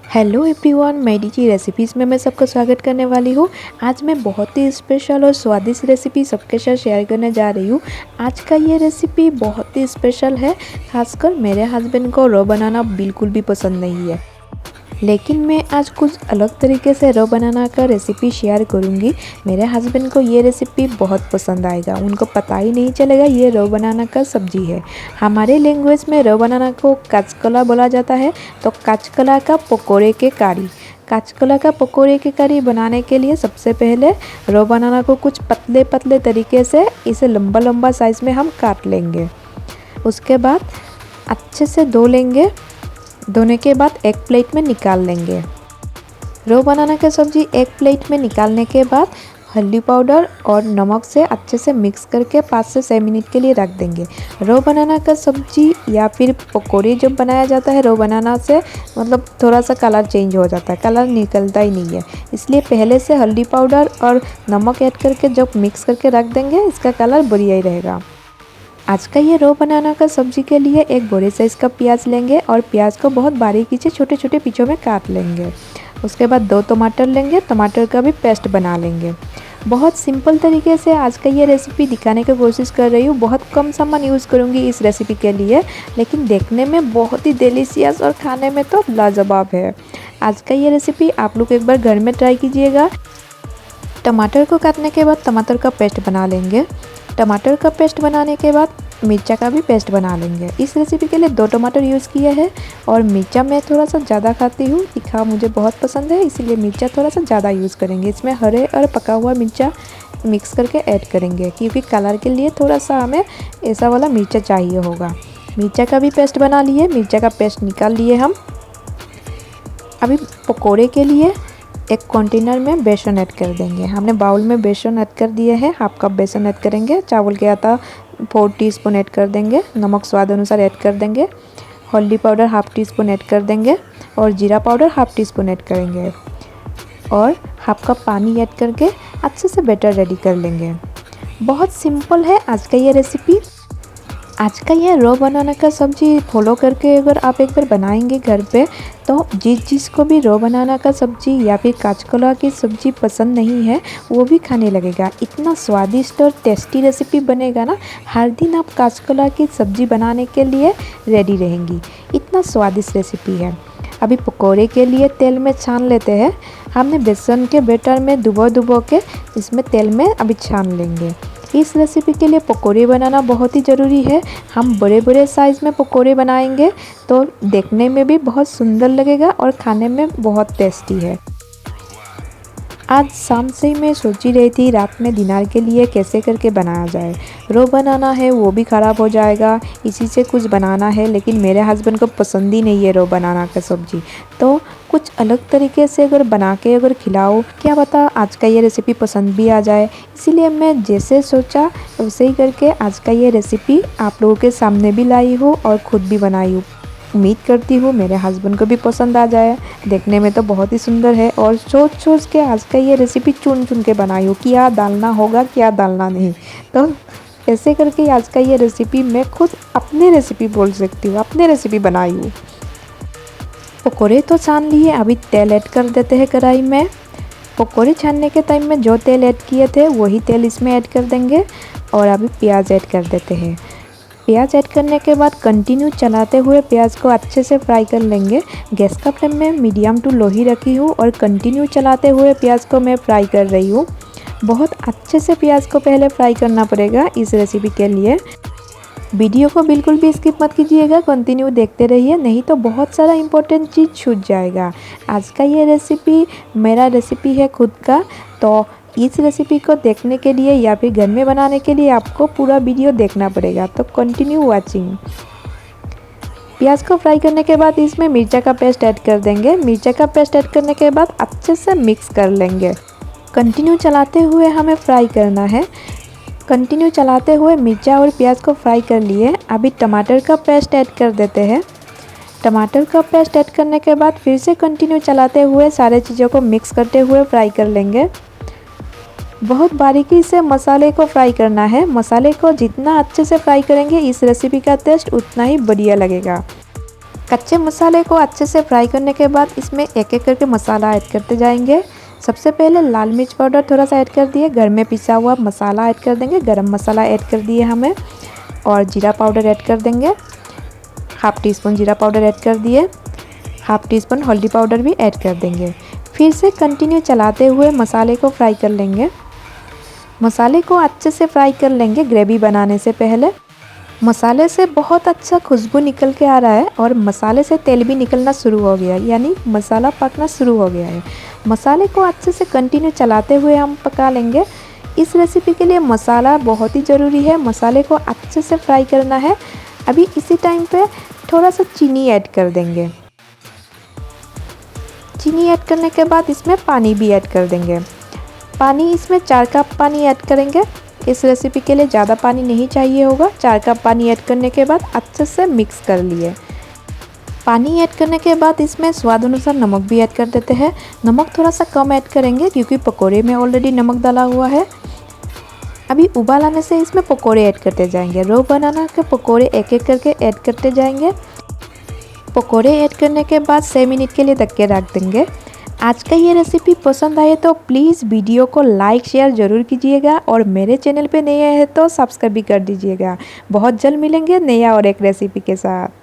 Hello everyone, Medici recipes में मैं सबका स्वागत करने वाली हूँ। आज मैं बहुत ही स्पेशल और स्वादिष्ट रेसिपी सबके साथ शेयर करने जा रही हूँ। आज का ये रेसिपी बहुत ही स्पेशल है। खासकर मेरे हस्बैंड को रो बनाना बिल्कुल भी पसंद नहीं है, लेकिन मैं आज कुछ अलग तरीके से रो बनाना का रेसिपी शेयर करूँगी। मेरे हस्बैंड को ये रेसिपी बहुत पसंद आएगा, उनको पता ही नहीं चलेगा ये रो बनाना का सब्जी है। हमारे लैंग्वेज में रो बनाना को काचकला बोला जाता है। तो काचकला का पकोड़े के कारी, काचकला का पकोड़े के करी बनाने के लिए सबसे पहले रो बनाना को कुछ पतले पतले तरीके से इसे लंबा लंबा साइज़ में हम काट लेंगे। उसके बाद अच्छे से धो लेंगे। धोने के बाद एक प्लेट में निकाल लेंगे। रो बनाना का सब्जी एक प्लेट में निकालने के बाद हल्दी पाउडर और नमक से अच्छे से मिक्स करके 5 से 6 मिनट के लिए रख देंगे। रो बनाना का सब्जी या फिर पकौड़ी जब बनाया जाता है रो बनाना से मतलब थोड़ा सा कलर चेंज हो जाता है, कलर निकलता ही नहीं है। इसलिए पहले से हल्दी पाउडर और नमक ऐड करके जब मिक्स करके रख देंगे इसका कलर बढ़िया ही रहेगा। आज का ये रो बनाना का सब्जी के लिए एक बड़े साइज़ का प्याज लेंगे और प्याज को बहुत बारीकी से छोटे छोटे पीछों में काट लेंगे। उसके बाद 2 टमाटर लेंगे, टमाटर का भी पेस्ट बना लेंगे। बहुत सिंपल तरीके से आज का ये रेसिपी दिखाने की कोशिश कर रही हूँ। बहुत कम सामान यूज़ करूँगी इस रेसिपी के लिए, लेकिन देखने में बहुत ही डिलीशियस और खाने में तो लाजवाब है। आज का ये रेसिपी आप लोग एक बार घर में ट्राई कीजिएगा। टमाटर को काटने के बाद टमाटर का पेस्ट बना लेंगे। टमाटर का पेस्ट बनाने के बाद मिर्चा का भी पेस्ट बना लेंगे। इस रेसिपी के लिए 2 टमाटर यूज़ किए हैं और मिर्चा मैं थोड़ा सा ज़्यादा खाती हूँ, तीखा मुझे बहुत पसंद है, इसीलिए मिर्चा थोड़ा सा ज़्यादा यूज़ करेंगे। इसमें हरे और पका हुआ मिर्चा मिक्स करके ऐड करेंगे, क्योंकि कलर के लिए थोड़ा सा हमें ऐसा वाला मिर्चा चाहिए होगा। मिर्चा का भी पेस्ट बना लिए, मिर्चा का पेस्ट निकाल लिए हम। अभी पकौड़े के लिए एक कंटेनर में बेसन ऐड कर देंगे। हमने बाउल में बेसन ऐड कर दिए हैं, हाफ कप बेसन ऐड करेंगे। चावल के आटा 4 टीस्पून ऐड कर देंगे। नमक स्वाद अनुसार ऐड कर देंगे। हल्दी powder half tea spoon add कर देंगे और जीरा powder half tea spoon add करेंगे और हाफ कप पानी ऐड करके अच्छे से बैटर रेडी कर लेंगे। बहुत सिंपल है आज का ये रेसिपी। आज का ये रो बनाना का सब्जी फॉलो करके अगर आप एक बार बनाएंगे घर पे, तो जिसको भी रो बनाना का सब्जी या फिर काचकला की सब्जी पसंद नहीं है वो भी खाने लगेगा। इतना स्वादिष्ट और टेस्टी रेसिपी बनेगा ना, हर दिन आप काचकला की सब्जी बनाने के लिए रेडी रहेंगी। इतना स्वादिष्ट रेसिपी है। अभी पकोड़े के लिए तेल में छान लेते हैं। हमने बेसन के बैटर में डुबो के इसमें तेल में अभी छान लेंगे। इस रेसिपी के लिए पकोड़े बनाना बहुत ही ज़रूरी है। हम बड़े बड़े साइज़ में पकोड़े बनाएंगे तो देखने में भी बहुत सुंदर लगेगा और खाने में बहुत टेस्टी है। आज शाम से ही मैं सोची रही थी रात में डिनर के लिए कैसे करके बनाया जाए। रो बनाना है वो भी ख़राब हो जाएगा, इसी से कुछ बनाना है, लेकिन मेरे हस्बैंड को पसंद ही नहीं है रो बनाना का सब्जी। तो कुछ अलग तरीके से अगर बना के अगर खिलाओ, क्या पता आज का ये रेसिपी पसंद भी आ जाए। इसीलिए मैं जैसे सोचा वैसे ही करके आज का ये रेसिपी आप लोगों के सामने भी लाई हूँ और ख़ुद भी बनाई हूँ। उम्मीद करती हूँ मेरे हस्बैंड को भी पसंद आ जाए। देखने में तो बहुत ही सुंदर है और सोच के आज का ये रेसिपी चुन के बनाई हूँ, क्या डालना होगा क्या डालना नहीं। तो ऐसे करके आज का ये रेसिपी मैं खुद अपनी रेसिपी बोल सकती हूँ, अपनी रेसिपी बनाई हूँ। पकौड़े तो छान लिए, अभी तेल ऐड कर देते हैं कढ़ाई में। पकौड़े छानने के टाइम में जो तेल ऐड किए थे वही तेल इसमें ऐड कर देंगे और अभी प्याज ऐड कर देते हैं। प्याज ऐड करने के बाद कंटिन्यू चलाते हुए प्याज को अच्छे से फ्राई कर लेंगे। गैस का फ्लेम में मीडियम टू लो ही रखी हूँ और कंटिन्यू चलाते हुए प्याज को मैं फ्राई कर रही हूँ। बहुत अच्छे से प्याज को पहले फ्राई करना पड़ेगा इस रेसिपी के लिए। वीडियो को बिल्कुल भी स्किप मत कीजिएगा, कंटिन्यू देखते रहिए, नहीं तो बहुत सारा इंपॉर्टेंट चीज़ छूट जाएगा। आज का ये रेसिपी मेरा रेसिपी है खुद का, तो इस रेसिपी को देखने के लिए या फिर घर में बनाने के लिए आपको पूरा वीडियो देखना पड़ेगा, तो कंटिन्यू वॉचिंग। प्याज को फ्राई करने के बाद इसमें मिर्चा का पेस्ट ऐड कर देंगे। मिर्चा का पेस्ट ऐड करने के बाद अच्छे से मिक्स कर लेंगे। कंटिन्यू चलाते हुए हमें फ्राई करना है। कंटिन्यू चलाते हुए मिर्चा और प्याज को फ्राई कर लिए। अभी टमाटर का पेस्ट ऐड कर देते हैं। टमाटर का पेस्ट ऐड करने के बाद फिर से कंटिन्यू चलाते हुए सारे चीज़ों को मिक्स करते हुए फ्राई कर लेंगे। बहुत बारीकी से मसाले को फ्राई करना है। मसाले को जितना अच्छे से फ्राई करेंगे इस रेसिपी का टेस्ट उतना ही बढ़िया लगेगा। कच्चे मसाले को अच्छे से फ्राई करने के बाद इसमें एक एक करके मसाला ऐड करते जाएंगे। सबसे पहले लाल मिर्च पाउडर थोड़ा सा ऐड कर दिए, घर में पिसा हुआ मसाला ऐड कर देंगे, गरम मसाला ऐड कर दिए हमें, और जीरा पाउडर ऐड कर देंगे। हाफ़ टी स्पून जीरा पाउडर ऐड कर दिए, हाफ़ टी स्पून हल्दी पाउडर भी ऐड कर देंगे। फिर से कंटिन्यू चलाते हुए मसाले को फ्राई कर लेंगे। मसाले को अच्छे से फ्राई कर लेंगे ग्रेवी बनाने से पहले। मसाले से बहुत अच्छा खुशबू निकल के आ रहा है और मसाले से तेल भी निकलना शुरू हो गया है, यानी मसाला पकना शुरू हो गया है। मसाले को अच्छे से कंटिन्यू चलाते हुए हम पका लेंगे। इस रेसिपी के लिए मसाला बहुत ही ज़रूरी है, मसाले को अच्छे से फ्राई करना है। अभी इसी टाइम पे थोड़ा सा चीनी ऐड कर देंगे। चीनी ऐड करने के बाद इसमें पानी भी ऐड कर देंगे। पानी इसमें 4 कप पानी ऐड करेंगे। इस रेसिपी के लिए ज़्यादा पानी नहीं चाहिए होगा। 4 कप पानी ऐड करने के बाद अच्छे से मिक्स कर लिए। पानी ऐड करने के बाद इसमें स्वाद अनुसार नमक भी ऐड कर देते हैं। नमक थोड़ा सा कम ऐड करेंगे क्योंकि पकोड़े में ऑलरेडी नमक डाला हुआ है। अभी उबाल आने से इसमें पकोड़े ऐड करते जाएंगे। रो बनाना के पकोड़े एक एक करके ऐड करते जाएंगे। पकोड़े ऐड करने के बाद 6 मिनट के लिए ढक के रख देंगे। आज का ये रेसिपी पसंद आए तो प्लीज़ वीडियो को लाइक शेयर ज़रूर कीजिएगा और मेरे चैनल पे नए हैं तो सब्सक्राइब भी कर दीजिएगा। बहुत जल्द मिलेंगे नया और एक रेसिपी के साथ।